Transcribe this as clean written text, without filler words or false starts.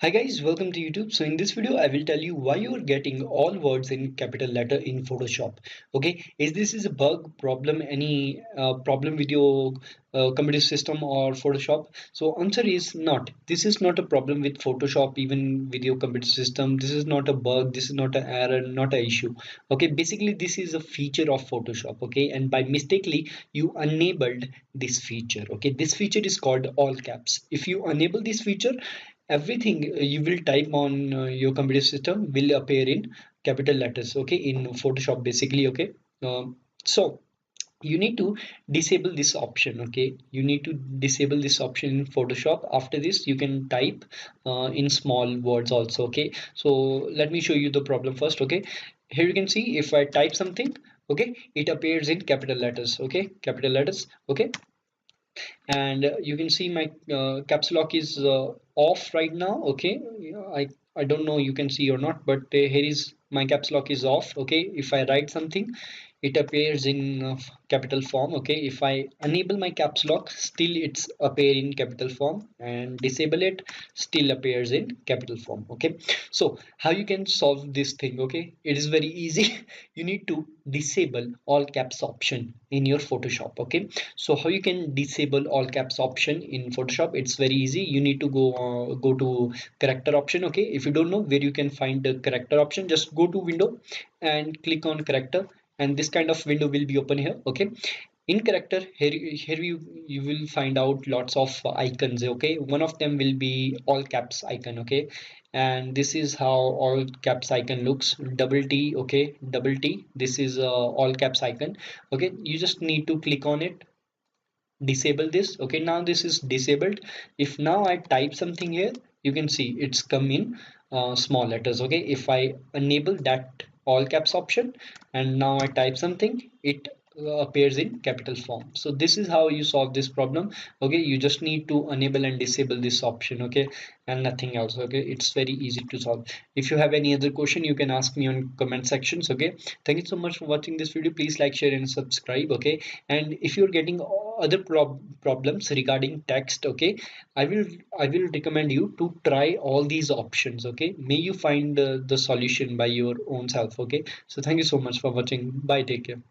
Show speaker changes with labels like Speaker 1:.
Speaker 1: Hi guys, welcome to YouTube. So in this video, I will tell you why you are getting all words in capital letter in Photoshop. Okay, is this is a bug, problem, any problem with your computer system or Photoshop? So answer is not. This is not a problem with Photoshop, even with your computer system. This is not a bug. This is not an error, not an issue. Okay, basically this is a feature of Photoshop. Okay, and by mistakenly you enabled this feature. Okay, this feature is called all caps. If you enable this feature, everything you will type on your computer system will appear in capital letters, okay, in Photoshop basically. Okay, so you need to disable this option. Okay, you need to disable this option in Photoshop. After this you can type in small words also. Okay, so let me show you the problem first. Okay, here you can see if I type something, okay, it appears in capital letters. Okay, capital letters. Okay, and you can see my caps lock is off right now. Okay, yeah, I don't know you can see or not, but here is my caps lock is off. Okay, if I write something, it appears in capital form. Okay, if I enable my caps lock, still it's appear in capital form, and disable it, still appears in capital form. Okay, so how you can solve this thing? Okay, it is very easy. You need to disable all caps option in your Photoshop. Okay, so how you can disable all caps option in Photoshop? It's very easy. You need to go to character option. Okay, if you don't know where you can find the character option, just go to window and click on character, and this kind of window will be open here. Okay, in character, here you will find out lots of icons. Okay, one of them will be all caps icon. Okay, and this is how all caps icon looks. Double T. Okay, double T, this is all caps icon. Okay, you just need to click on it, disable this. Okay, now this is disabled. If now I type something here, you can see it's come in small letters. Okay, if I enable that all caps option and now I type something, it appears in capital form. So this is how you solve this problem. Okay, you just need to enable and disable this option. Okay, and nothing else. Okay, it's very easy to solve. If you have any other question, you can ask me on comment sections. Okay, thank you so much for watching this video. Please like, share and subscribe. Okay, and if you're getting other problems regarding text, okay, I will recommend you to try all these options. Okay, may you find the solution by your own self. Okay, so thank you so much for watching. Bye, take care.